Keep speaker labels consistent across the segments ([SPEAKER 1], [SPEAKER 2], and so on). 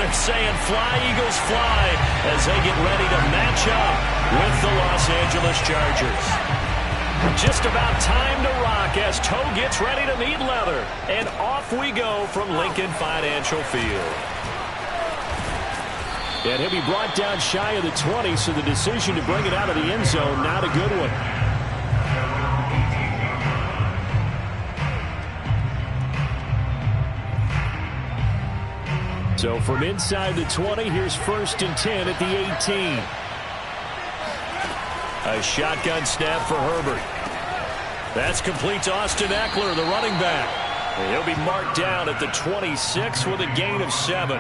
[SPEAKER 1] they're saying fly, Eagles, fly, as they get ready to match up with the Los Angeles Chargers. Just about time to rock as toe gets ready to meet leather. And off we go from Lincoln Financial Field. And he'll be brought down shy of the 20, so the decision to bring it out of the end zone, not a good one. So from inside the 20, here's 1st and 10 at the 18. A shotgun snap for Herbert. That's complete to Austin Eckler, the running back. And he'll be marked down at the 26 with a gain of 7.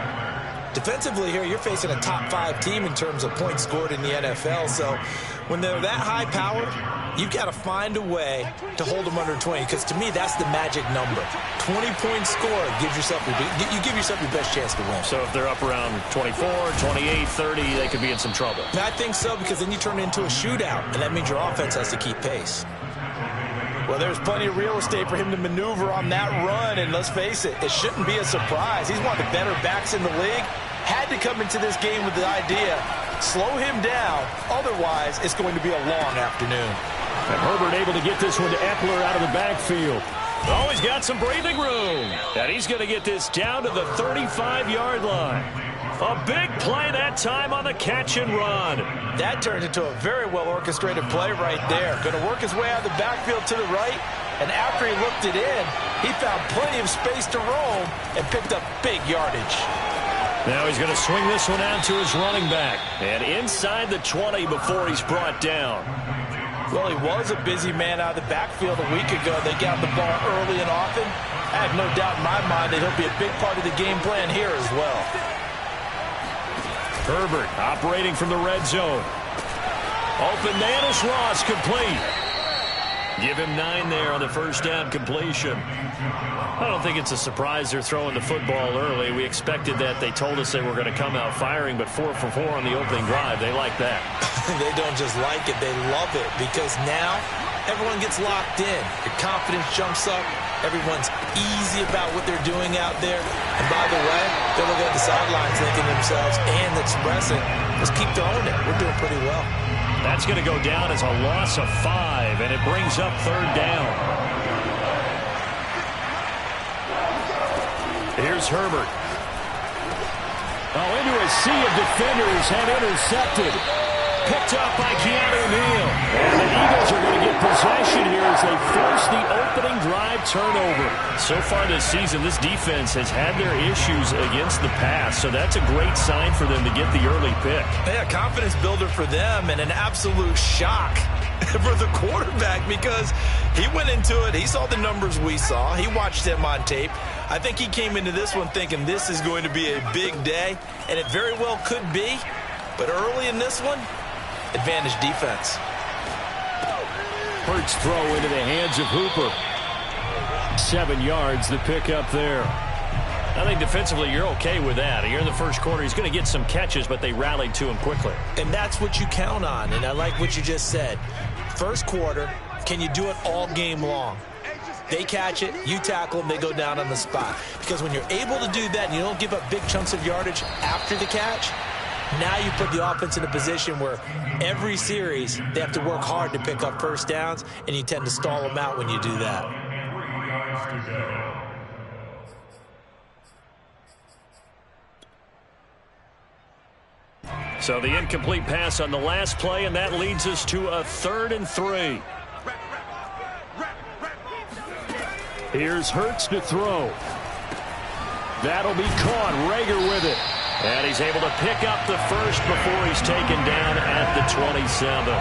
[SPEAKER 2] Defensively here, you're facing a top 5 team in terms of points scored in the NFL. So when they're that high powered, you've got to find a way to hold them under 20. Because to me, that's the magic number. 20-point score gives yourself you give yourself your best chance to win.
[SPEAKER 1] So if they're up around 24, 28, 30, they could be in some trouble.
[SPEAKER 2] I think so, because then you turn it into a shootout, and that means your offense has to keep pace. Well, there's plenty of real estate for him to maneuver on that run, and let's face it, it shouldn't be a surprise. He's one of the better backs in the league. Had to come into this game with the idea, slow him down, otherwise it's going to be a long afternoon.
[SPEAKER 1] And Herbert able to get this one to Eckler out of the backfield. Oh, he's got some breathing room. And he's going to get this down to the 35-yard line. A big play that time on the catch and run.
[SPEAKER 2] That turned into a very well-orchestrated play right there. Going to work his way out of the backfield to the right, and after he looked it in, he found plenty of space to roam and picked up big yardage.
[SPEAKER 1] Now he's going to swing this one out to his running back. And inside the 20 before he's brought down.
[SPEAKER 2] Well, he was a busy man out of the backfield a week ago. They got the ball early and often. I have no doubt in my mind that he'll be a big part of the game plan here as well.
[SPEAKER 1] Herbert operating from the red zone. Open man is Ross, complete. Give him 9 there on the first down completion. I don't think it's a surprise they're throwing the football early. We expected that. They told us they were going to come out firing, but 4 for 4 on the opening drive. They like that.
[SPEAKER 2] They don't just like it, they love it, because now everyone gets locked in. Your confidence jumps up. Everyone's easy about what they're doing out there. And by the way, they're looking at the sidelines thinking to themselves and expressing, let's keep throwing it. We're doing pretty well.
[SPEAKER 1] That's going to go down as a loss of 5, and it brings up 3rd down. Here's Herbert. Oh, into a sea of defenders and intercepted. Picked up by Keanu Neal. And the Eagles are going to get possession here as they force the opening drive turnover. So far this season, this defense has had their issues against the pass, so that's a great sign for them to get the early pick.
[SPEAKER 2] Yeah, confidence builder for them and an absolute shock for the quarterback, because he went into it, he saw the numbers we saw, he watched them on tape. I think he came into this one thinking this is going to be a big day, and it very well could be, but early in this one, advantage defense.
[SPEAKER 1] Hurts throw into the hands of Hooper. 7 yards, the pickup there. I think defensively you're okay with that. You're in the first quarter. He's going to get some catches, but they rallied to him quickly.
[SPEAKER 2] And that's what you count on, and I like what you just said. First quarter, can you do it all game long? They catch it, you tackle them, they go down on the spot. Because when you're able to do that and you don't give up big chunks of yardage after the catch, now you put the offense in a position where every series they have to work hard to pick up first downs, and you tend to stall them out when you do that.
[SPEAKER 1] So the incomplete pass on the last play, and that leads us to a 3rd and 3. Here's Hurts to throw. That'll be caught. Rager with it. And he's able to pick up the first before he's taken down at the 27.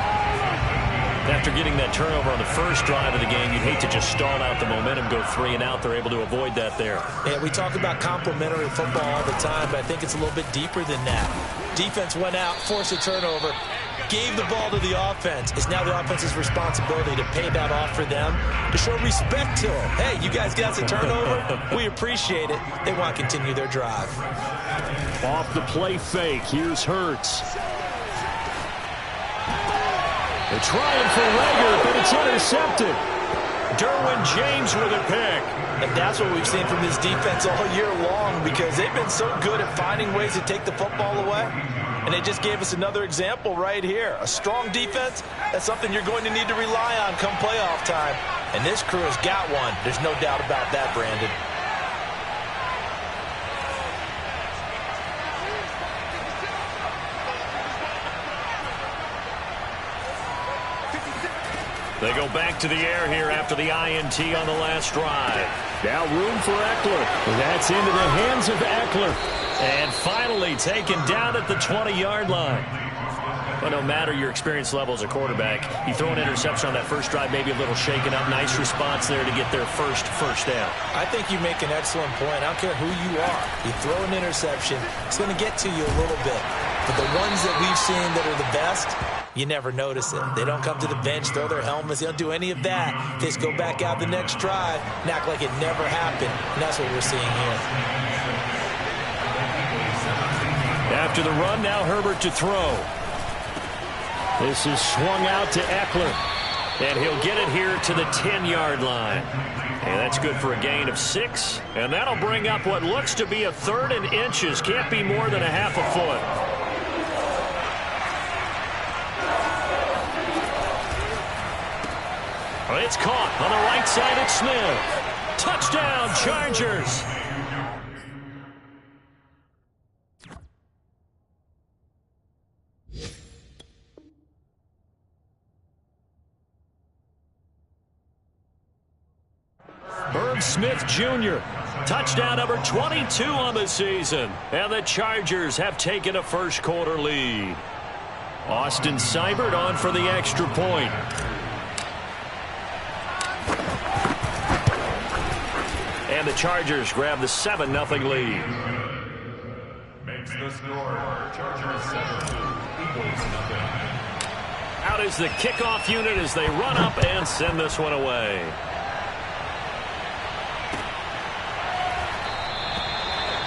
[SPEAKER 1] After getting that turnover on the first drive of the game, you'd hate to just stall out the momentum, go 3 and out. They're able to avoid that there.
[SPEAKER 2] Yeah, we talk about complementary football all the time, but I think it's a little bit deeper than that. Defense went out, forced a turnover, gave the ball to the offense. It's now the offense's responsibility to pay that off for them, to show respect to them. Hey, you guys got a turnover? We appreciate it. They want to continue their drive.
[SPEAKER 1] Off the play fake, here's Hurts. They're trying for Rager, but it's intercepted. Derwin James with a pick.
[SPEAKER 2] And that's what we've seen from this defense all year long, because they've been so good at finding ways to take the football away. And they just gave us another example right here. A strong defense, that's something you're going to need to rely on come playoff time. And this crew has got one. There's no doubt about that, Brandon.
[SPEAKER 1] They go back to the air here after the INT on the last drive. Now room for Eckler. That's into the hands of Eckler. And finally taken down at the 20-yard line. But no matter your experience level as a quarterback, you throw an interception on that first drive, maybe a little shaken up. Nice response there to get their first down.
[SPEAKER 2] I think you make an excellent point. I don't care who you are. You throw an interception, it's going to get to you a little bit. But the ones that we've seen that are the best, you never notice it. They don't come to the bench, throw their helmets. They don't do any of that. They just go back out the next drive and act like it never happened. And that's what we're seeing here.
[SPEAKER 1] After the run, now Herbert to throw. This is swung out to Eckler. And he'll get it here to the 10-yard line. And that's good for a gain of 6. And that'll bring up what looks to be a 3rd and inches. Can't be more than a half a foot. It's caught on the right side at Smith. Touchdown, Chargers. Herb Smith Jr., touchdown number 22 on the season. And the Chargers have taken a first-quarter lead. Austin Seibert on for the extra point. And the Chargers grab the 7-0 lead.
[SPEAKER 3] Makes the score. Chargers 7-2. Eagles 0.
[SPEAKER 1] Out is the kickoff unit as they run up and send this one away.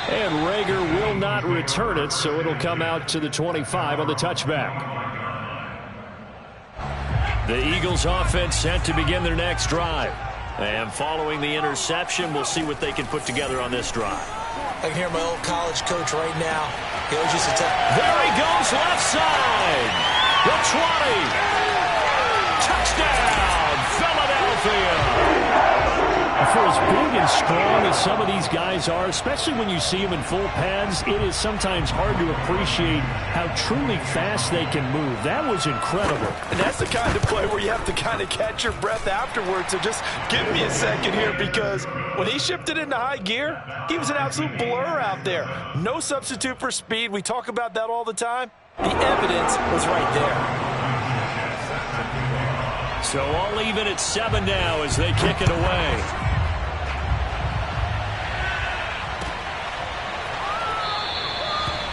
[SPEAKER 1] And Rager will not return it, so it'll come out to the 25 on the touchback. The Eagles offense set to begin their next drive. And following the interception, we'll see what they can put together on this drive.
[SPEAKER 2] I can hear my old college coach right now. He always used to tell.
[SPEAKER 1] There he goes, left side. The 20. Touchdown, Philadelphia. For as big and strong as some of these guys are, especially when you see them in full pads, it is sometimes hard to appreciate how truly fast they can move. That was incredible.
[SPEAKER 2] And that's the kind of play where you have to kind of catch your breath afterwards. So just give me a second here, because when he shifted into high gear, he was an absolute blur out there. No substitute for speed. We talk about that all the time. The evidence was right there.
[SPEAKER 1] So all even at 7 now as they kick it away.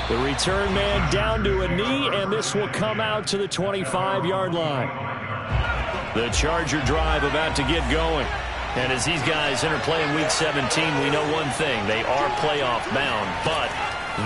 [SPEAKER 1] The return man down to a knee, and this will come out to the 25-yard line. The Charger drive about to get going. And as these guys interplay in Week 17, we know one thing. They are playoff bound, but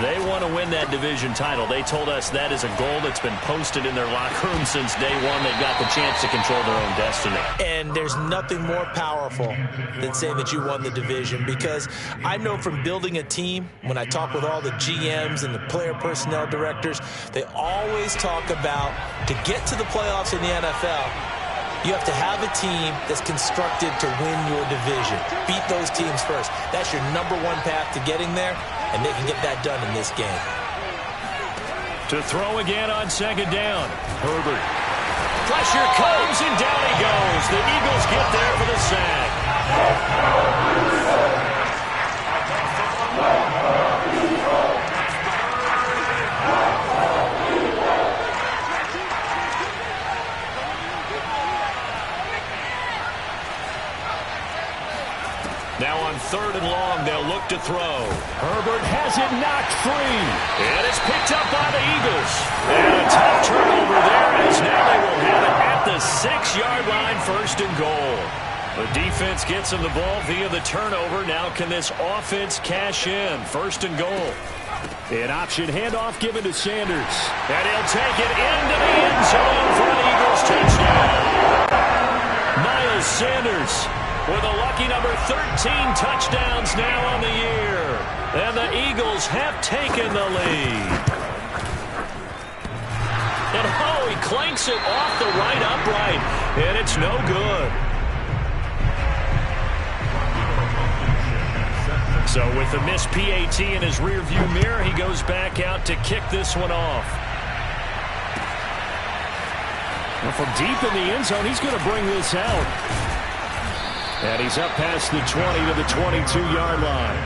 [SPEAKER 1] they want to win that division title. They told us that is a goal that's been posted in their locker room since day one. They've got the chance to control their own destiny.
[SPEAKER 2] And there's nothing more powerful than saying that you won the division, because I know from building a team, when I talk with all the GMs and the player personnel directors, they always talk about, to get to the playoffs in the NFL, you have to have a team that's constructed to win your division. Beat those teams first. That's your #1 path to getting there, and they can get that done in this game.
[SPEAKER 1] To throw again on 2nd down. Herbert. Pressure comes, and down he goes. The Eagles get there for the sack. Now on 3rd and long, they'll look to throw. Herbert has it knocked free. And it's picked up by the Eagles. And a tough turnover there, as now they will have it at the 6-yard line, 1st and goal. The defense gets them the ball via the turnover. Now can this offense cash in? 1st and goal. An option handoff given to Sanders. And he'll take it into the end zone for an Eagles touchdown. Miles Sanders with a lucky number 13 touchdowns now on the year. And the Eagles have taken the lead. And oh, he clanks it off the right upright, and it's no good. So with the missed PAT in his rearview mirror, he goes back out to kick this one off. Well, from deep in the end zone, he's going to bring this out. And he's up past the 20 to the 22-yard line.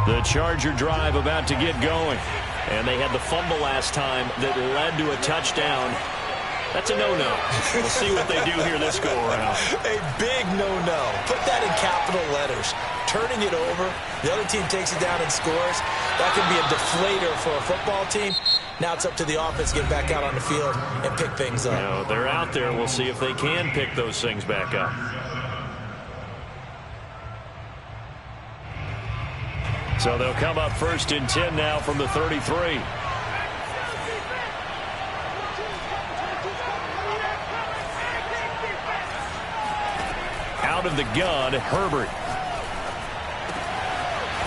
[SPEAKER 1] The Charger drive about to get going. And they had the fumble last time that led to a touchdown. That's a no-no. We'll see what they do here this go-around.
[SPEAKER 2] A big no-no. Put that in capital letters. Turning it over, the other team takes it down and scores. That can be a deflator for a football team. Now it's up to the offense to get back out on the field and pick things up.
[SPEAKER 1] You know, they're out there. We'll see if they can pick those things back up. So they'll come up 1st and 10 now from the 33. Out of the gun, Herbert.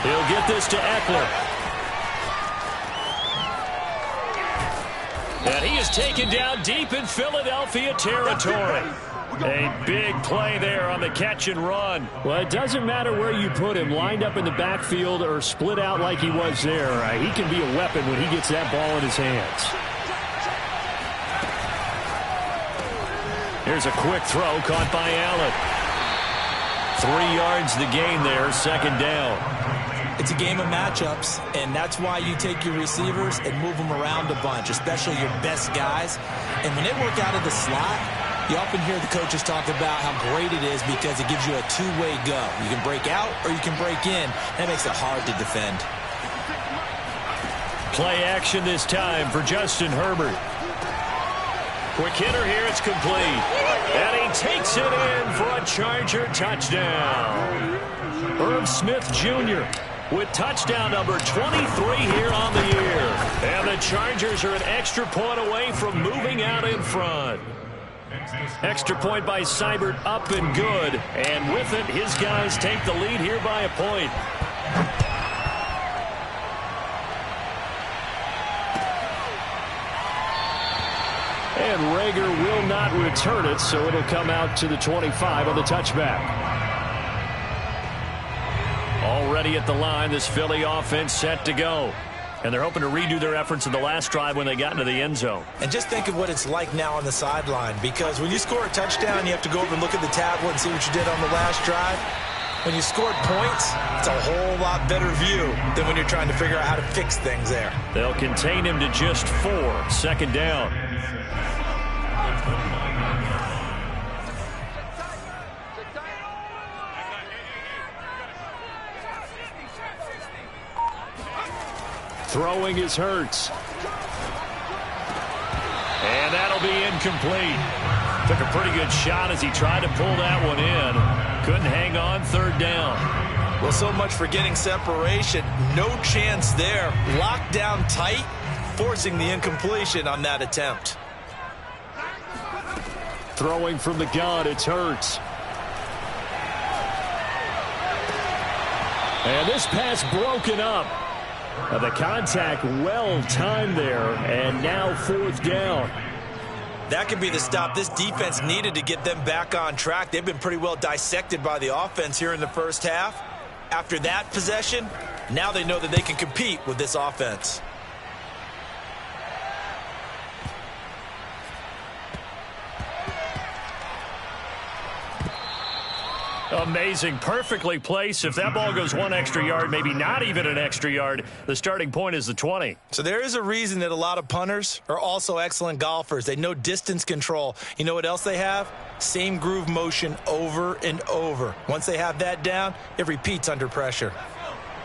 [SPEAKER 1] He'll get this to Eckler. And he is taken down deep in Philadelphia territory. A big play there on the catch and run. Well, it doesn't matter where you put him, lined up in the backfield or split out like he was there. He can be a weapon when he gets that ball in his hands. Here's a quick throw caught by Allen. 3 yards the gain there, 2nd down.
[SPEAKER 2] It's a game of matchups, and that's why you take your receivers and move them around a bunch, especially your best guys. And when they work out of the slot, you often hear the coaches talk about how great it is because it gives you a two-way go. You can break out or you can break in. That makes it hard to defend.
[SPEAKER 1] Play action this time for Justin Herbert. Quick hitter here, it's complete. And he takes it in for a Charger touchdown. Irv Smith Jr. with touchdown number 23 here on the year. And the Chargers are an extra point away from moving out in front. Extra point by Seibert, up and good. And with it, his guys take the lead here by a point. And Rager will not return it, so it'll come out to the 25 on the touchback. Already at the line, this Philly offense set to go. And they're hoping to redo their efforts in the last drive when they got into the end zone.
[SPEAKER 2] And just think of what it's like now on the sideline, because when you score a touchdown, you have to go over and look at the tablet and see what you did on the last drive. When you scored points, it's a whole lot better view than when you're trying to figure out how to fix things there.
[SPEAKER 1] They'll contain him to just 4, 2nd down. Throwing is Hurts. And that'll be incomplete. Took a pretty good shot as he tried to pull that one in. Couldn't hang on, 3rd down.
[SPEAKER 2] Well, so much for getting separation. No chance there. Locked down tight, forcing the incompletion on that attempt.
[SPEAKER 1] Throwing from the gun, it's Hurts. And this pass broken up. The contact well timed there, and now 4th down.
[SPEAKER 2] That could be the stop this defense needed to get them back on track. They've been pretty well dissected by the offense here in the first half. After that possession, now they know that they can compete with this offense.
[SPEAKER 1] Amazing. Perfectly placed. If that ball goes 1 extra yard, maybe not even an extra yard, the starting point is the 20.
[SPEAKER 2] So there is a reason that a lot of punters are also excellent golfers. They know distance control. You know what else they have? Same groove motion over and over. Once they have that down, it repeats under pressure.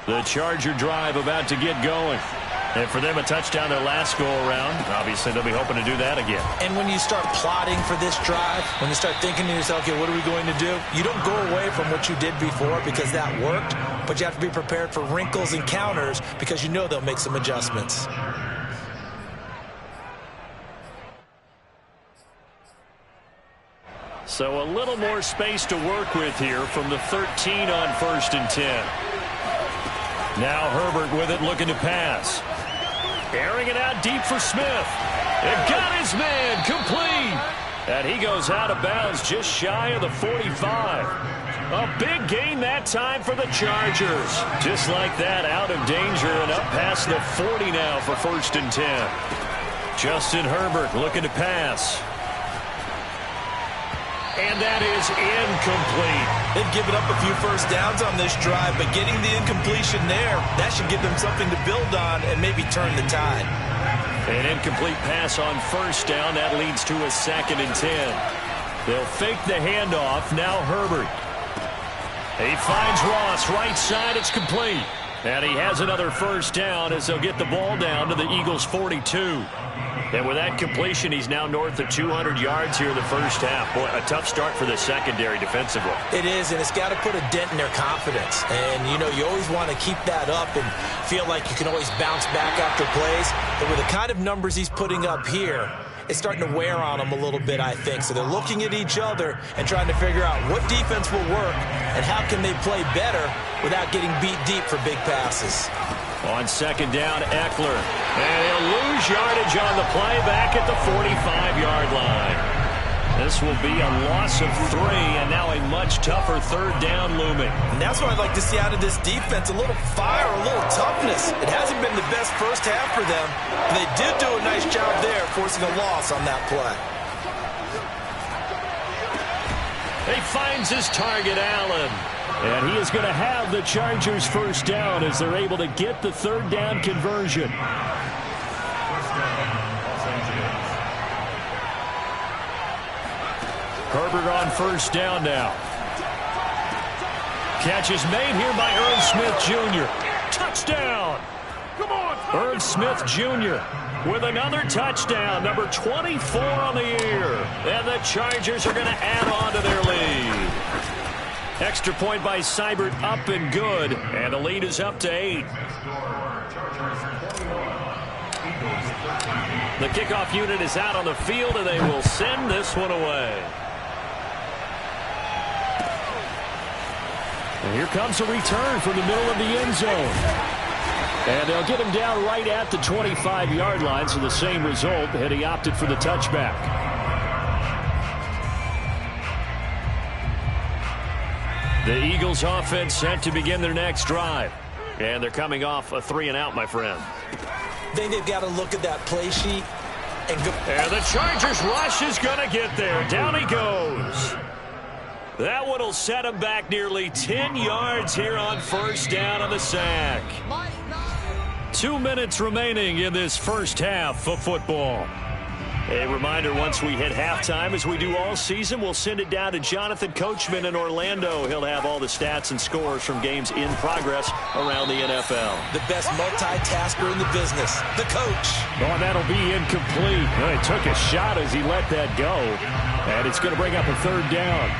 [SPEAKER 1] The Charger drive about to get going. And for them, a touchdown their last go-around. Obviously, they'll be hoping to do that again.
[SPEAKER 2] And when you start plotting for this drive, when you start thinking to yourself, okay, what are we going to do? You don't go away from what you did before because that worked. but you have to be prepared for wrinkles and counters because you know they'll make some adjustments.
[SPEAKER 1] So a little more space to work with here from the 13 on 1st and 10. Now Herbert with it, looking to pass. Airing it out deep for Smith. It got his man complete. And he goes out of bounds just shy of the 45. A big gain that time for the Chargers. Just like that, out of danger and up past the 40 now for 1st and 10. Justin Herbert looking to pass. And that is incomplete.
[SPEAKER 2] They've given up a few first downs on this drive, but getting the incompletion there, that should give them something to build on and maybe turn the tide.
[SPEAKER 1] An incomplete pass on 1st down. That leads to a 2nd and 10. They'll fake the handoff. Now Herbert. He finds Ross. Right side. It's complete. And he has another first down as they'll get the ball down to the Eagles' 42. And with that completion, he's now north of 200 yards here in the first half. Boy, a tough start for the secondary defensively.
[SPEAKER 2] It is, and it's got to put a dent in their confidence. And, you know, you always want to keep that up and feel like you can always bounce back after plays. But with the kind of numbers he's putting up here, it's starting to wear on them a little bit, I think. So they're looking at each other and trying to figure out what defense will work and how can they play better without getting beat deep for big passes.
[SPEAKER 1] On 2nd down, Eckler. And he'll lose yardage on the play back at the 45-yard line. This will be a loss of 3, and now a much tougher 3rd down looming.
[SPEAKER 2] And that's what I'd like to see out of this defense, a little fire, a little toughness. It hasn't been the best first half for them, but they did do a nice job there forcing a loss on that play.
[SPEAKER 1] He finds his target, Allen. And he is going to have the Chargers' first down as they're able to get the 3rd down conversion. Herbert on 1st down now. Catch is made here by Irv Smith Jr. Touchdown! Come on, Irv Smith Jr. with another touchdown, number 24 on the year. And the Chargers are going to add on to their lead. Extra point by Seibert, up and good. And the lead is up to 8. The kickoff unit is out on the field, and they will send this one away. And here comes a return from the middle of the end zone. And they'll get him down right at the 25-yard line, so the same result, had he opted for the touchback. The Eagles offense set to begin their next drive. And they're coming off a 3-and-out, my friend.
[SPEAKER 2] I think they've got to look at that play sheet and go.
[SPEAKER 1] And the Chargers rush is going to get there. Down he goes. That one will set him back nearly 10 yards here on 1st down on the sack. 2 minutes remaining in this first half of football. A reminder, once we hit halftime, as we do all season, we'll send it down to Jonathan Coachman in Orlando. He'll have all the stats and scores from games in progress around the NFL.
[SPEAKER 2] The best multitasker in the business, the coach.
[SPEAKER 1] Oh, that'll be incomplete. Well, he took a shot as he let that go. And it's going to bring up a 3rd down.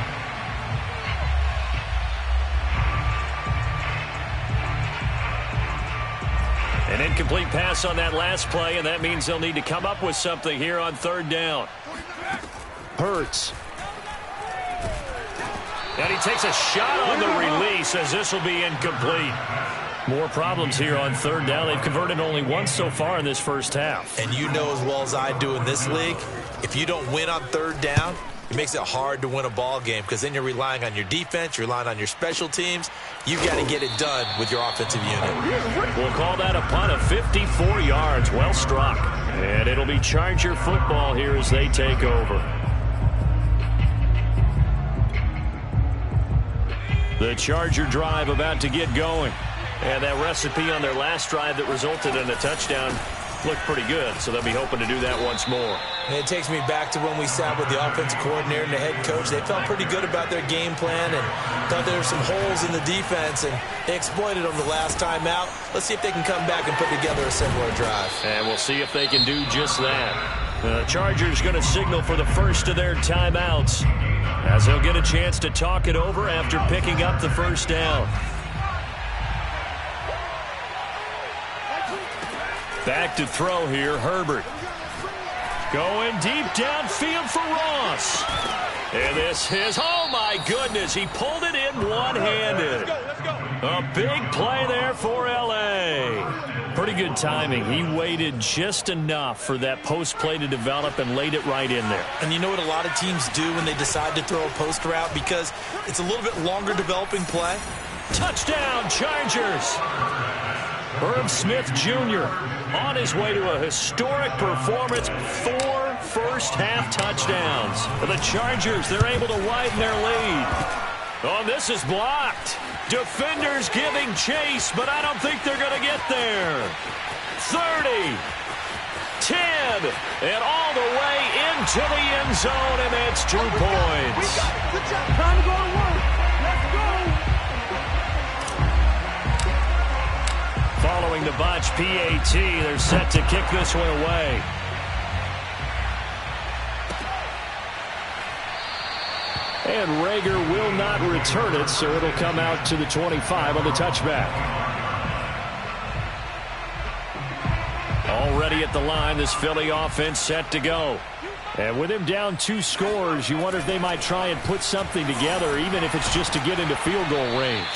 [SPEAKER 1] An incomplete pass on that last play, and that means they'll need to come up with something here on 3rd down. Hurts. And he takes a shot on the release as this will be incomplete. More problems here on 3rd down. They've converted only once so far in this first half.
[SPEAKER 2] And you know as well as I do in this league, if you don't win on 3rd down, it makes it hard to win a ball game because then you're relying on your defense, you're relying on your special teams. You've got to get it done with your offensive unit.
[SPEAKER 1] We'll call that a punt of 54 yards. Well struck. And it'll be Charger football here as they take over. The Charger drive about to get going. And that recipe on their last drive that resulted in a touchdown looked pretty good, so they'll be hoping to do that once more.
[SPEAKER 2] And it takes me back to when we sat with the offensive coordinator and the head coach. They felt pretty good about their game plan and thought there were some holes in the defense, and they exploited them the last time out. Let's see if they can come back and put together a similar drive.
[SPEAKER 1] And we'll see if they can do just that. The Chargers going to signal for the first of their timeouts as they'll get a chance to talk it over after picking up the first down. Back to throw here, Herbert. Going deep downfield for Ross. And this is, oh my goodness, he pulled it in one-handed. A big play there for LA. Pretty good timing. He waited just enough for that post play to develop and laid it right in there.
[SPEAKER 2] And you know what a lot of teams do when they decide to throw a post route? Because it's a little bit longer developing play.
[SPEAKER 1] Touchdown, Chargers. Herb Smith Jr. on his way to a historic performance. 4 first-half touchdowns. For the Chargers, they're able to widen their lead. Oh, this is blocked. Defenders giving chase, but I don't think they're going to get there. 30, 10, and all the way into the end zone, and that's 2 points.
[SPEAKER 4] Good job. Time to go to work. Let's go.
[SPEAKER 1] Following the botch PAT, they're set to kick this one away. And Rager will not return it, so it'll come out to the 25 on the touchback. Already at the line, this Philly offense set to go. And with him down 2 scores, you wonder if they might try and put something together, even if it's just to get into field goal range.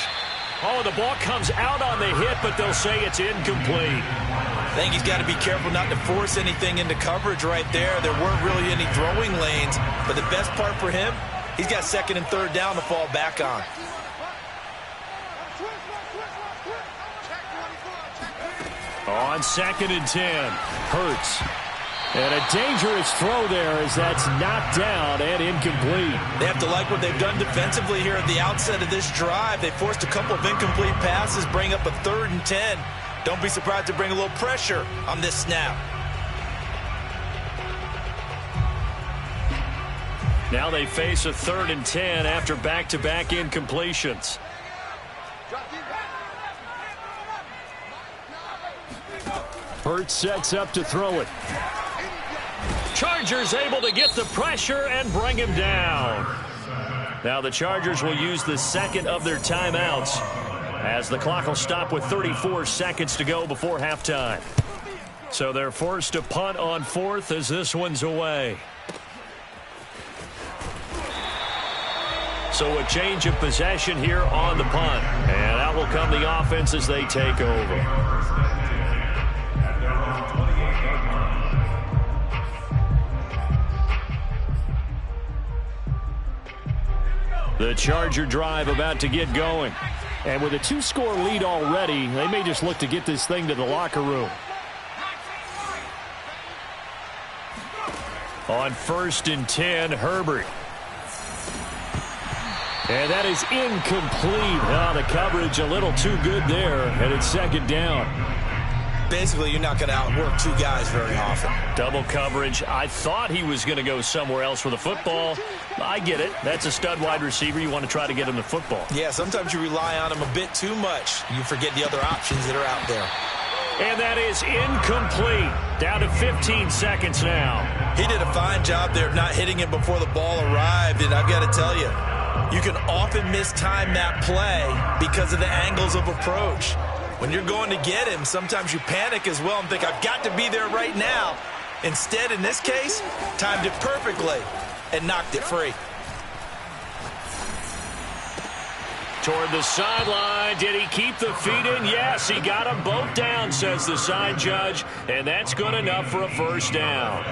[SPEAKER 1] Oh, the ball comes out on the hit, but they'll say it's incomplete.
[SPEAKER 2] I think he's got to be careful not to force anything into coverage right there. There weren't really any throwing lanes, but the best part for him, he's got 2nd and 3rd down to fall back on.
[SPEAKER 1] On 2nd and 10, Hurts. And a dangerous throw there as that's knocked down and incomplete.
[SPEAKER 2] They have to like what they've done defensively here at the outset of this drive. They forced a couple of incomplete passes, bring up a 3rd and 10. Don't be surprised to bring a little pressure on this snap.
[SPEAKER 1] Now they face a 3rd and 10 after back-to-back incompletions. Hurts sets up to throw it. Chargers able to get the pressure and bring him down. Now the Chargers will use the 2nd of their timeouts as the clock will stop with 34 seconds to go before halftime. So they're forced to punt on 4th as this one's away. So a change of possession here on the punt. And out will come the offense as they take over. The Charger drive about to get going. And with a 2-score lead already, they may just look to get this thing to the locker room. On 1st and 10, Herbert. And that is incomplete. Oh, the coverage a little too good there, and it's 2nd down.
[SPEAKER 2] Basically, you're not going to outwork 2 guys very often.
[SPEAKER 1] Double coverage. I thought he was going to go somewhere else for the football. I get it. That's a stud wide receiver. You want to try to get him the football.
[SPEAKER 2] Yeah, sometimes you rely on him a bit too much. You forget the other options that are out there.
[SPEAKER 1] And that is incomplete. Down to 15 seconds now.
[SPEAKER 2] He did a fine job there of not hitting him before the ball arrived, and I've got to tell you, you can often mistime that play because of the angles of approach. When you're going to get him, sometimes you panic as well and think, I've got to be there right now. Instead, in this case, timed it perfectly and knocked it free.
[SPEAKER 1] Toward the sideline. Did he keep the feet in? Yes, he got them both down, says the side judge, and that's good enough for a 1st down.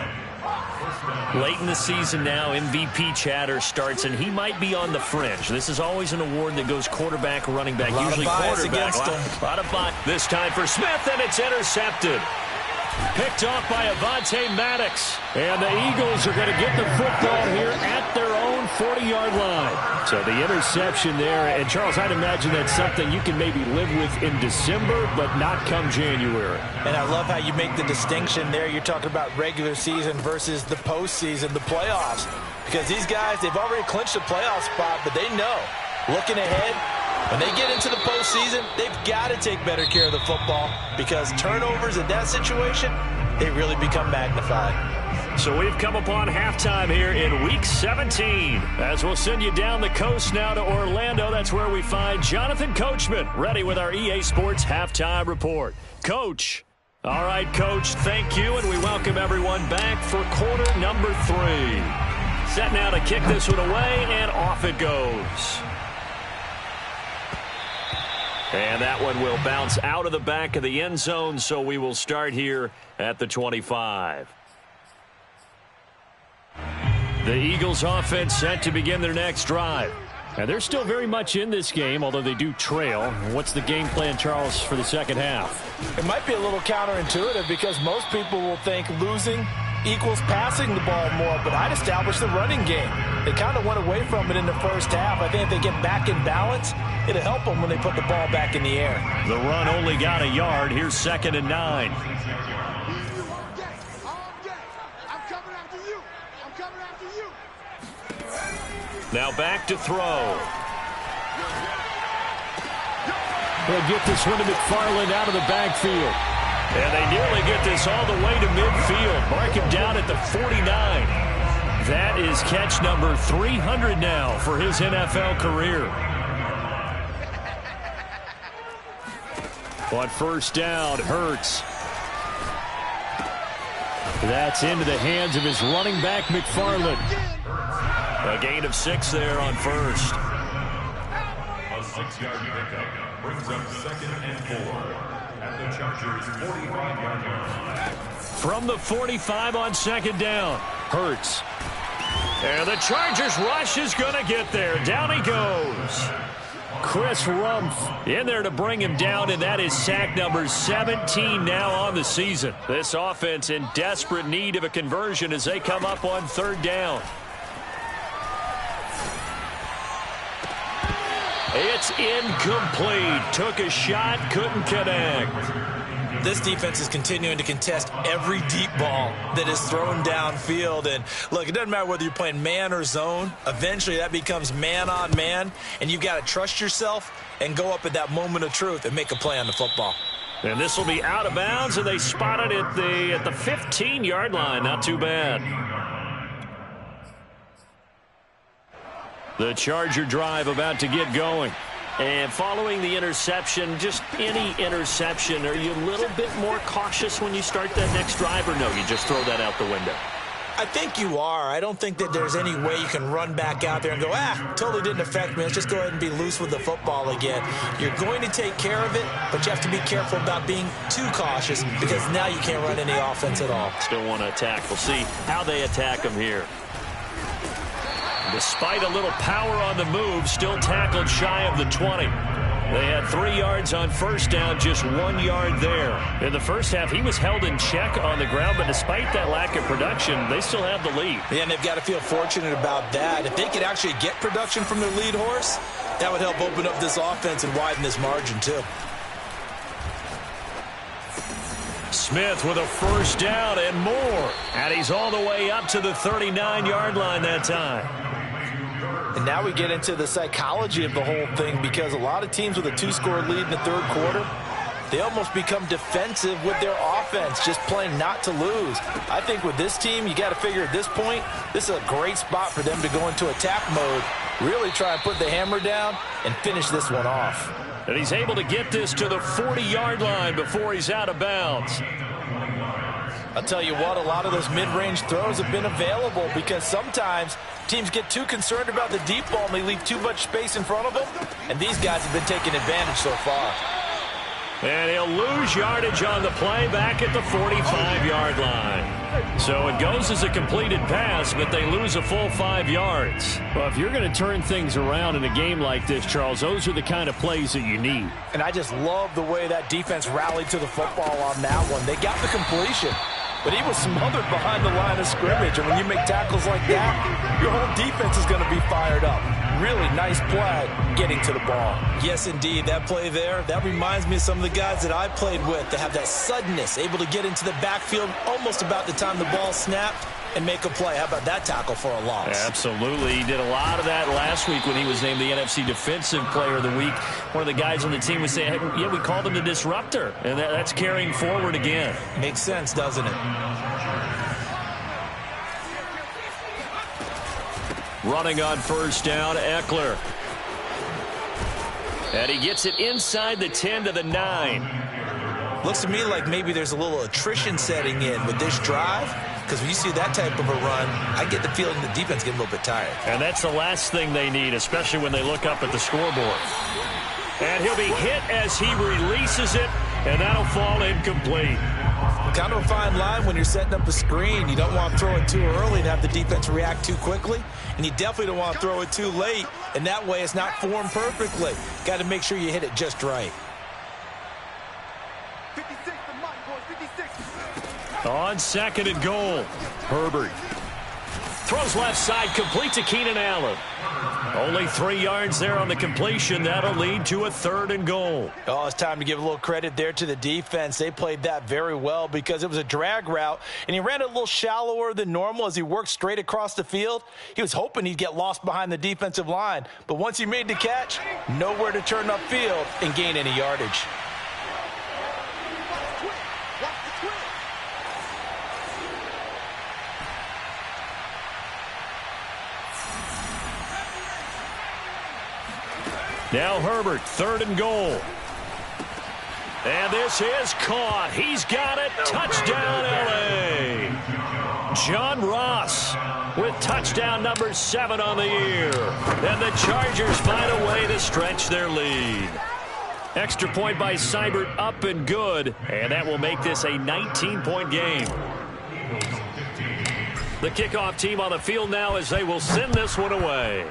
[SPEAKER 1] Late in the season now, MVP chatter starts, and he might be on the fringe. This is always an award that goes quarterback or running back, usually quarterback. A lot of bias. This time for Smith, and it's intercepted. Picked off by Avonte Maddox. And the Eagles are going to get the football here at their own 40-yard line. So the interception there. And, Charles, I'd imagine that's something you can maybe live with in December, but not come January.
[SPEAKER 2] And I love how you make the distinction there. You're talking about regular season versus the postseason, the playoffs. Because these guys, they've already clinched a playoff spot, but they know, looking ahead, when they get into the postseason, they've got to take better care of the football because turnovers in that situation, they really become magnified.
[SPEAKER 1] So we've come upon halftime here in Week 17. As we'll send you down the coast now to Orlando. That's where we find Jonathan Coachman ready with our EA Sports Halftime Report. Coach, All right, Coach, thank you, and we welcome everyone back for quarter number 3. Set now to kick this one away, and off it goes. And that one will bounce out of the back of the end zone, so we will start here at the 25. The Eagles offense set to begin their next drive. And they're still very much in this game, although they do trail. What's the game plan, Charles, for the second half?
[SPEAKER 2] It might be a little counterintuitive because most people will think losing equals passing the ball more, but I'd establish the running game. They kind of went away from it in the first half. I think if they get back in balance, it'll help them when they put the ball back in the air.
[SPEAKER 1] The run only got a yard. Here's 2nd and 9. Now back to throw.
[SPEAKER 5] They'll get this one to McFarland out of the backfield.
[SPEAKER 1] And they nearly get this all the way to midfield. Mark him down at the 49. That is catch number 300 now for his NFL career. On first down, Hurts. That's into the hands of his running back, McFarland. A gain of 6 there on first.
[SPEAKER 3] A 6-yard pickup brings up 2nd and 4 at the Chargers' 45-yard line.
[SPEAKER 1] From the 45 on 2nd down, Hurts. And the Chargers rush is going to get there. Down he goes. Chris Rumph in there to bring him down, and that is sack number 17 now on the season. This offense in desperate need of a conversion as they come up on 3rd down. It's incomplete. Took a shot, couldn't connect.
[SPEAKER 2] This defense is continuing to contest every deep ball that is thrown downfield. And look, it doesn't matter whether you're playing man or zone. Eventually that becomes man on man, and you've got to trust yourself and go up at that moment of truth and make a play on the football.
[SPEAKER 1] And this will be out of bounds, and they spot it at the 15-yard line. Not too bad. The Charger drive about to get going. And following the interception, just any interception, are you a little bit more cautious when you start that next drive, or no, you just throw that out the window?
[SPEAKER 2] I think you are. I don't think that there's any way you can run back out there and go, totally didn't affect me. Let's just go ahead and be loose with the football again. You're going to take care of it, but you have to be careful about being too cautious because now you can't run any offense at all.
[SPEAKER 1] Still want to attack. We'll see how they attack them here. Despite a little power on the move, still tackled shy of the 20. They had 3 yards on first down, just 1 yard there. In the first half, he was held in check on the ground, but despite that lack of production, they still have the lead.
[SPEAKER 2] Yeah, and they've got to feel fortunate about that. If they could actually get production from their lead horse, that would help open up this offense and widen this margin too.
[SPEAKER 1] Smith with a first down and more. And he's all the way up to the 39-yard line that time.
[SPEAKER 2] And now we get into the psychology of the whole thing, because a lot of teams with a 2-score lead in the third quarter, they almost become defensive with their offense, just playing not to lose. I think with this team, you got to figure at this point, this is a great spot for them to go into attack mode, really try and put the hammer down and finish this one off.
[SPEAKER 1] And he's able to get this to the 40-yard line before he's out of bounds.
[SPEAKER 2] I'll tell you what, a lot of those mid-range throws have been available because sometimes teams get too concerned about the deep ball and they leave too much space in front of them, and these guys have been taking advantage so far.
[SPEAKER 1] And he'll lose yardage on the play back at the 45-yard line. So it goes as a completed pass, but they lose a full 5 yards.
[SPEAKER 5] Well, if you're going to turn things around in a game like this, Charles, those are the kind of plays that you need.
[SPEAKER 2] And I just love the way that defense rallied to the football on that one. They got the completion, but he was smothered behind the line of scrimmage. And when you make tackles like that, your whole defense is going to be fired up. Really nice play getting to the ball. Yes, indeed. That play there, that reminds me of some of the guys that I played with that have that suddenness, able to get into the backfield almost about the time the ball snapped and make a play. How about that tackle for a loss?
[SPEAKER 1] Absolutely. He did a lot of that last week when he was named the NFC Defensive Player of the Week. One of the guys on the team was saying, hey, yeah, we called him the disruptor. And that's carrying forward again.
[SPEAKER 2] Makes sense, doesn't it?
[SPEAKER 1] Running on first down, Eckler. And he gets it inside the 10 to the 9.
[SPEAKER 2] Looks to me like maybe there's a little attrition setting in with this drive, because when you see that type of a run, I get the feeling the defense getting a little bit tired.
[SPEAKER 5] And that's the last thing they need, especially when they look up at the scoreboard. And he'll be hit as he releases it, and that'll fall incomplete.
[SPEAKER 2] Kind of a fine line when you're setting up a screen. You don't want to throw it too early and have the defense react too quickly, and you definitely don't want to throw it too late, and that way it's not formed perfectly. Got to make sure you hit it just right.
[SPEAKER 4] 56, the mic, boys, 56.
[SPEAKER 5] On second and goal, Herbert throws left side, complete to Keenan Allen. Only 3 yards there on the completion. That'll lead to a 3rd and goal.
[SPEAKER 2] Oh, it's time to give a little credit there to the defense. They played that very well because it was a drag route, and he ran it a little shallower than normal as he worked straight across the field. He was hoping he'd get lost behind the defensive line, but once he made the catch, nowhere to turn upfield and gain any yardage.
[SPEAKER 5] Now Herbert, 3rd and goal. And this is caught. He's got it. Touchdown, L.A. John Ross with touchdown number 7 on the year. And the Chargers find a way to stretch their lead. Extra point by Seibert, up and good. And that will make this a 19-point game. The kickoff team on the field now as they will send this one away.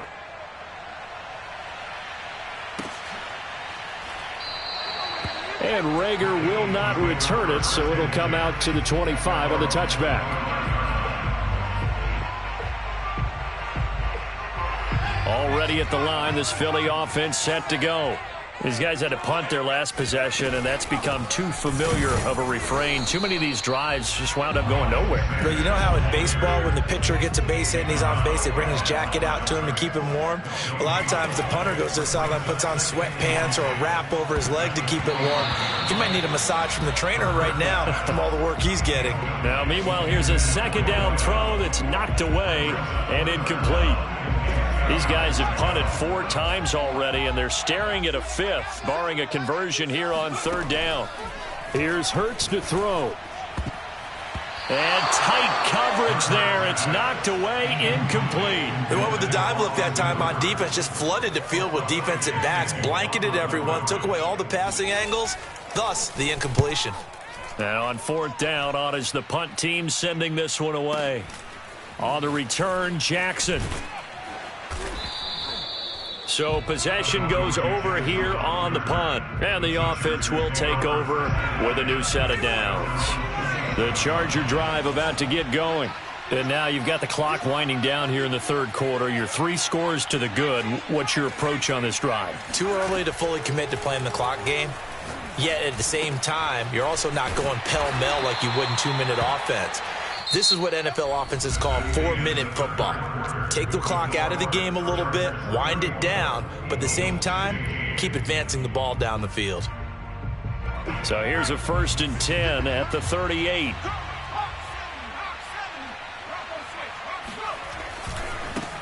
[SPEAKER 5] And Rager will not return it, so it'll come out to the 25 on the touchback. Already at the line, this Philly offense set to go. These guys had to punt their last possession, and that's become too familiar of a refrain. Too many of these drives just wound up going nowhere.
[SPEAKER 2] But you know how in baseball, when the pitcher gets a base hit and he's on base, they bring his jacket out to him to keep him warm? A lot of times the punter goes to the sideline, puts on sweatpants or a wrap over his leg to keep it warm. He might need a massage from the trainer right now from all the work he's getting.
[SPEAKER 5] Now, meanwhile, here's a second down throw that's knocked away and incomplete. These guys have punted 4 times already, and they're staring at a 5th, barring a conversion here on 3rd down. Here's Hurts to throw. And tight coverage there. It's knocked away, incomplete.
[SPEAKER 2] They went with the dive look that time on defense, just flooded the field with defensive backs, blanketed everyone, took away all the passing angles, thus the incompletion.
[SPEAKER 5] And on 4th down, on is the punt team sending this one away. On the return, Jackson. So possession goes over here on the punt. And the offense will take over with a new set of downs. The Charger drive about to get going. And now you've got the clock winding down here in the 3rd quarter. You're 3 scores to the good. What's your approach on this drive?
[SPEAKER 2] Too early to fully commit to playing the clock game. Yet at the same time, you're also not going pell-mell like you would in 2-minute offense. This is what NFL offenses call 4-minute football. Take the clock out of the game a little bit, wind it down, but at the same time, keep advancing the ball down the field.
[SPEAKER 5] So here's a 1st and 10 at the 38.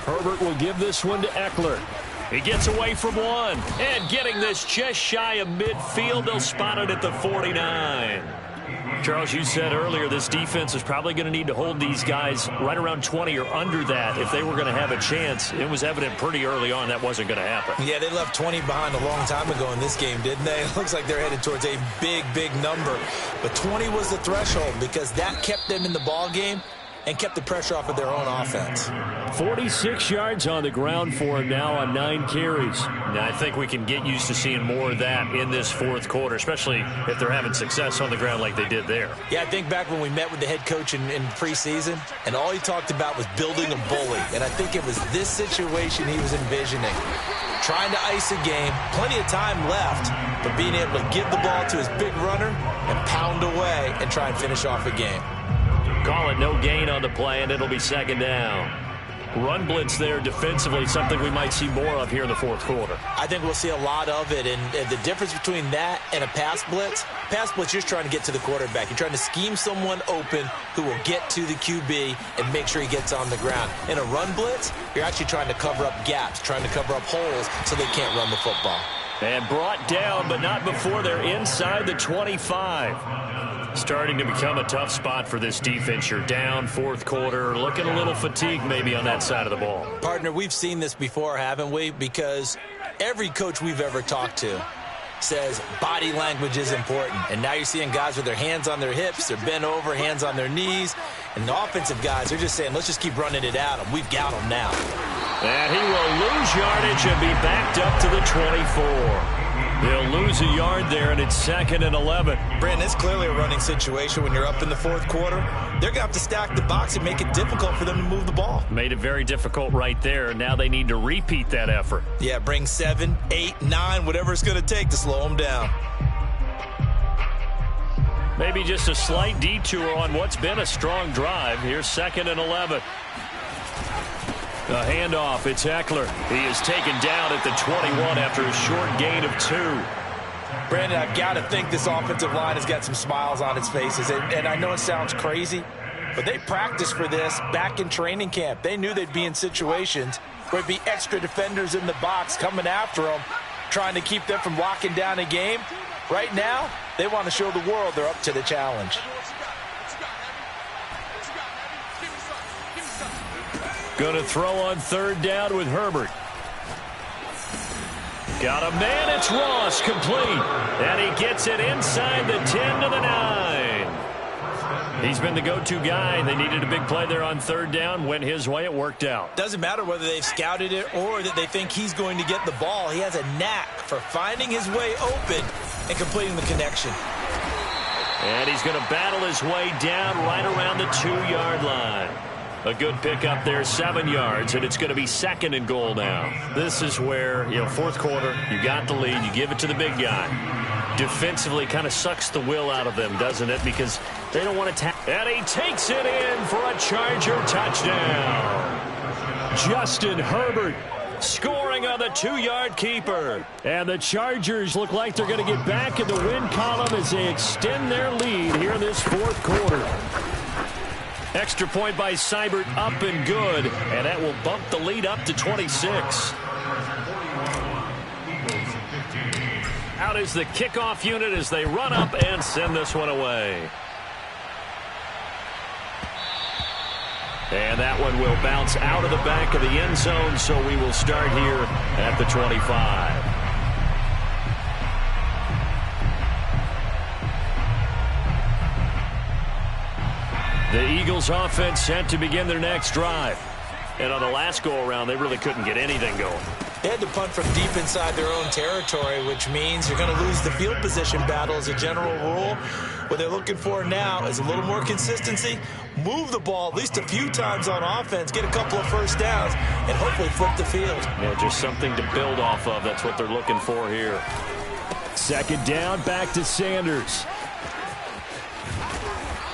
[SPEAKER 5] Herbert will give this one to Eckler. He gets away from one, and getting this just shy of midfield. They'll spot it at the 49. Charles, you said earlier this defense is probably going to need to hold these guys right around 20 or under that if they were going to have a chance. It was evident pretty early on that wasn't going to happen.
[SPEAKER 2] Yeah, they left 20 behind a long time ago in this game, didn't they? It looks like they're headed towards a big, big number. But 20 was the threshold because that kept them in the ball game and kept the pressure off of their own offense.
[SPEAKER 5] 46 yards on the ground for him now on 9 carries. Now, I think we can get used to seeing more of that in this 4th quarter, especially if they're having success on the ground like they did there.
[SPEAKER 2] Yeah, I think back when we met with the head coach in preseason, and all he talked about was building a bully. And I think it was this situation he was envisioning. Trying to ice a game, plenty of time left, but being able to give the ball to his big runner and pound away and try and finish off a game.
[SPEAKER 5] Call it no gain on the play, and it'll be 2nd down. Run blitz there defensively, something we might see more of here in the 4th quarter.
[SPEAKER 2] I think we'll see a lot of it, and the difference between that and a pass blitz, you're just trying to get to the quarterback. You're trying to scheme someone open who will get to the QB and make sure he gets on the ground. In a run blitz, you're actually trying to cover up gaps, trying to cover up holes so they can't run the football.
[SPEAKER 5] And brought down, but not before they're inside the 25. Starting to become a tough spot for this defense. You're down fourth quarter, looking a little fatigued maybe on that side of the ball.
[SPEAKER 2] Partner, we've seen this before, haven't we? Because every coach we've ever talked to says body language is important. And now you're seeing guys with their hands on their hips, they're bent over, hands on their knees. And the offensive guys are just saying, let's just keep running it at them. We've got them now.
[SPEAKER 5] And he will lose yardage and be backed up to the 24. They'll lose a yard there, and it's 2nd and 11.
[SPEAKER 2] Brandon, it's clearly a running situation when you're up in the fourth quarter. They're going to have to stack the box and make it difficult for them to move the ball.
[SPEAKER 5] Made it very difficult right there. Now they need to repeat that effort.
[SPEAKER 2] Yeah, bring 7, 8, 9, whatever it's going to take to slow them down.
[SPEAKER 5] Maybe just a slight detour on what's been a strong drive. Here's 2nd and 11. The handoff, it's Eckler. He is taken down at the 21 after a short gain of 2.
[SPEAKER 2] Brandon, I've got to think this offensive line has got some smiles on its faces. And I know it sounds crazy, but they practiced for this back in training camp. They knew they'd be in situations where there'd be extra defenders in the box coming after them, trying to keep them from locking down a game. Right now, they want to show the world they're up to the challenge.
[SPEAKER 5] Going to throw on 3rd down with Herbert. Got a man, it's Ross, complete. And he gets it inside the 10 to the 9. He's been the go-to guy. They needed a big play there on 3rd down. Went his way, it worked out.
[SPEAKER 2] Doesn't matter whether they've scouted it or that they think he's going to get the ball. He has a knack for finding his way open and completing the connection.
[SPEAKER 5] And he's going to battle his way down right around the 2-yard line. A good pickup there, 7 yards, and it's going to be 2nd and goal now. This is where, fourth quarter, you got the lead, you give it to the big guy. Defensively kind of sucks the will out of them, doesn't it? Because they don't want to tap. And he takes it in for a Charger touchdown. Justin Herbert scoring on the 2-yard keeper. And the Chargers look like they're going to get back in the win column as they extend their lead here in this fourth quarter. Extra point by Seibert, up and good, and that will bump the lead up to 26. Out is the kickoff unit as they run up and send this one away. And that one will bounce out of the back of the end zone, so we will start here at the 25. The Eagles offense set to begin their next drive. And on the last go-around, they really couldn't get anything going.
[SPEAKER 2] They had to punt from deep inside their own territory, which means you're going to lose the field position battle as a general rule. What they're looking for now is a little more consistency, move the ball at least a few times on offense, get a couple of first downs, and hopefully flip the field.
[SPEAKER 5] Yeah, just something to build off of. That's what they're looking for here. 2nd down, back to Sanders.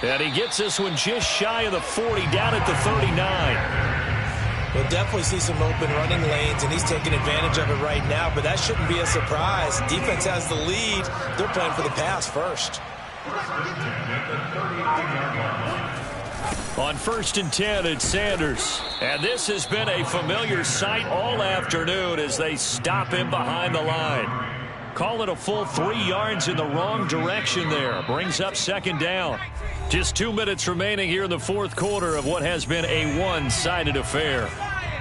[SPEAKER 5] And he gets this one just shy of the 40, down at the 39.
[SPEAKER 2] We'll definitely see some open running lanes, and he's taking advantage of it right now, but that shouldn't be a surprise. Defense has the lead. They're playing for the pass first.
[SPEAKER 5] On 1st and 10, it's Sanders. And this has been a familiar sight all afternoon as they stop him behind the line. Call it a full 3 yards in the wrong direction there. Brings up 2nd down. Just 2 minutes remaining here in the fourth quarter of what has been a one-sided affair.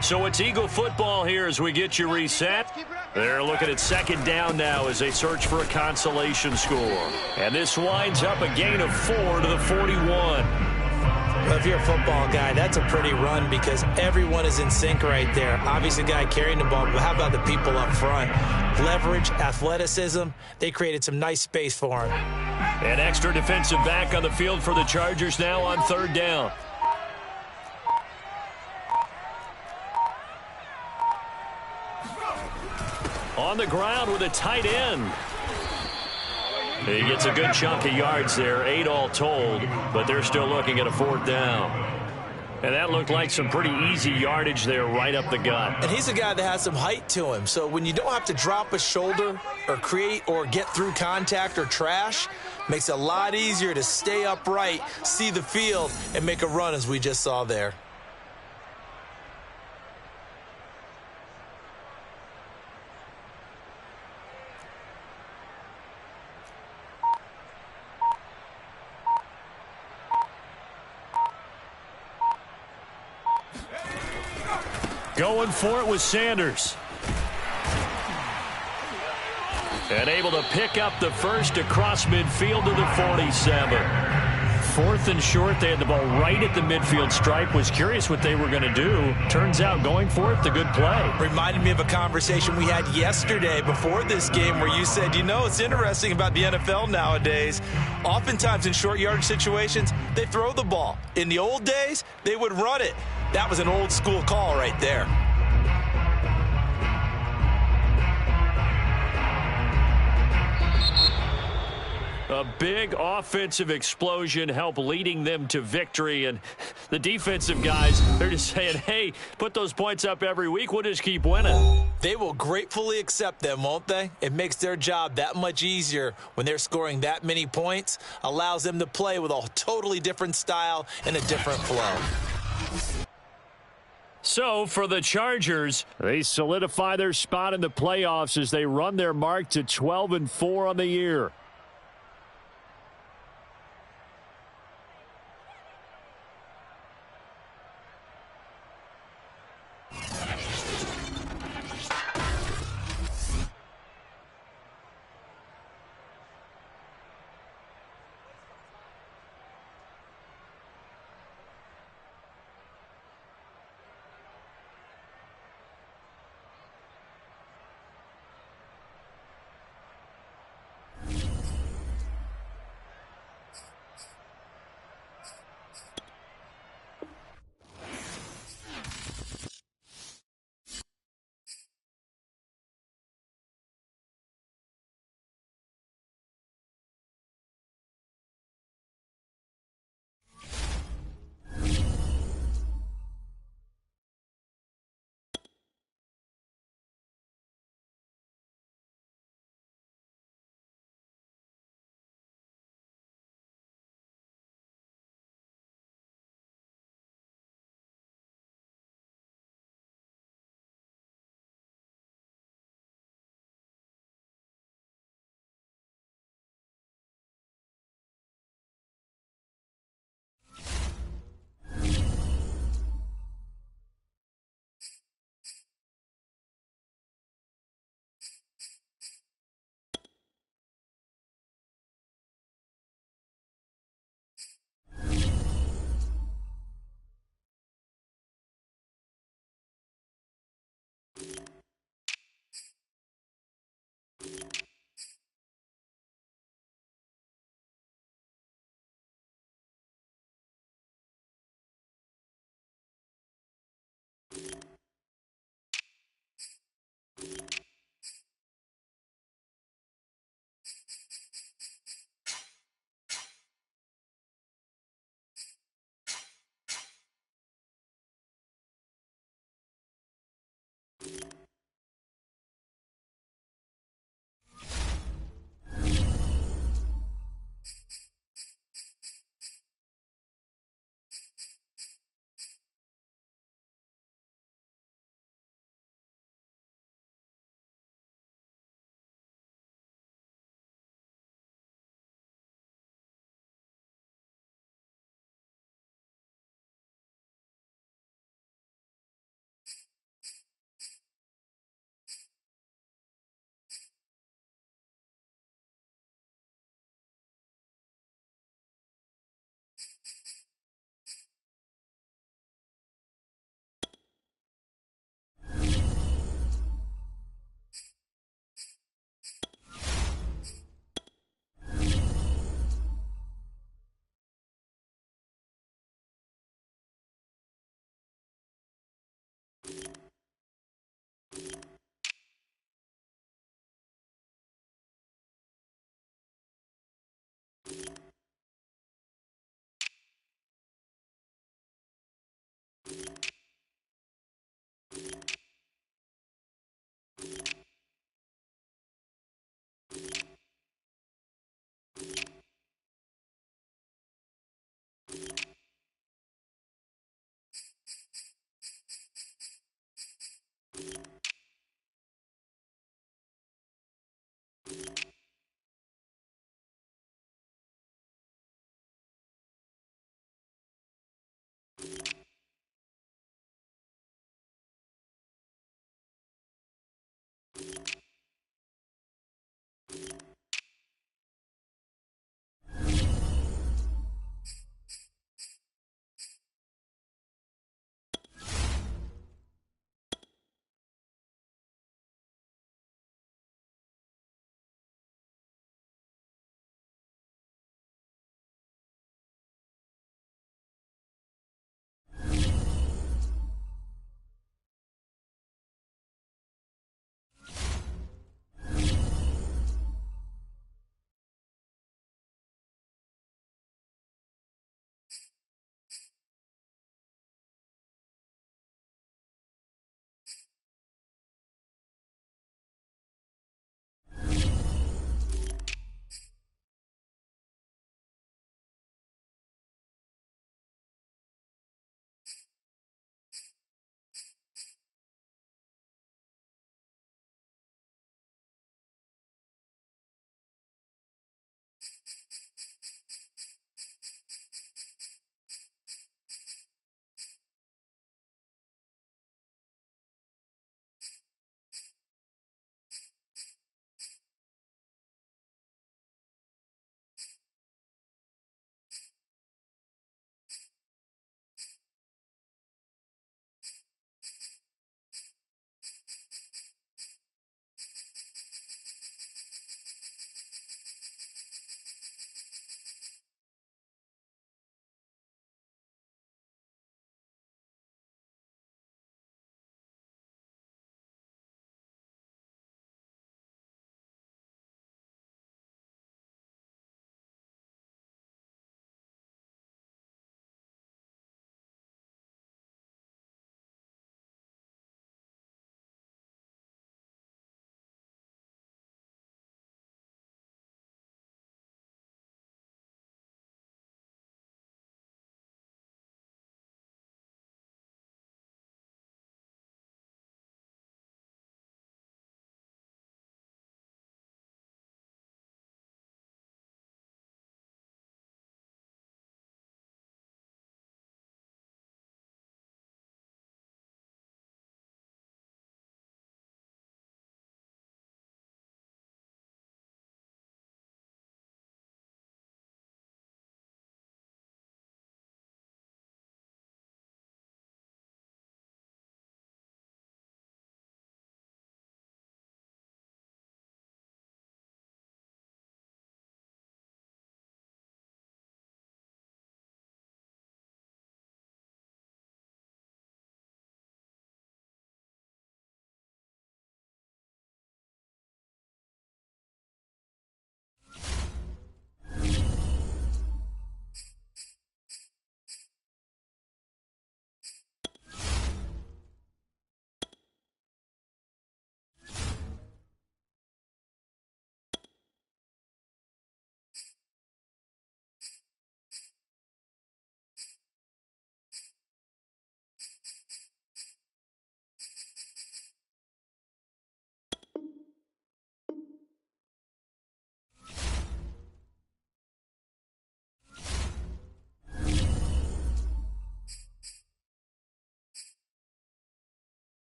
[SPEAKER 5] So it's Eagle football here as we get you reset. They're looking at 2nd down now as they search for a consolation score. And this winds up a gain of 4 to the 41.
[SPEAKER 2] Well, if you're a football guy, that's a pretty run because everyone is in sync right there. Obviously, the guy carrying the ball, but how about the people up front? Leverage, athleticism, they created some nice space for him.
[SPEAKER 5] An extra defensive back on the field for the Chargers now on 3rd down. On the ground with a tight end. He gets a good chunk of yards there, 8 all told, but they're still looking at a 4th down. And that looked like some pretty easy yardage there right up the gut.
[SPEAKER 2] And he's a guy that has some height to him, so when you don't have to drop a shoulder or create or get through contact or trash, makes it a lot easier to stay upright, see the field, and make a run as we just saw there.
[SPEAKER 5] Going for it with Sanders. And able to pick up the first across midfield to the 47. 4th and short. They had the ball right at the midfield stripe. Was curious what they were going to do. Turns out going for it, the good play.
[SPEAKER 2] Reminded me of a conversation we had yesterday before this game where you said, you know, it's interesting about the NFL nowadays. Oftentimes in short yardage situations, they throw the ball. In the old days, they would run it. That was an old school call right there.
[SPEAKER 5] A big offensive explosion helped leading them to victory. And the defensive guys, they're just saying, hey, put those points up every week. We'll just keep winning.
[SPEAKER 2] They will gratefully accept them, won't they? It makes their job that much easier when they're scoring that many points. Allows them to play with a totally different style and a different flow.
[SPEAKER 5] So for the Chargers, they solidify their spot in the playoffs as they run their mark to 12-4 on the year.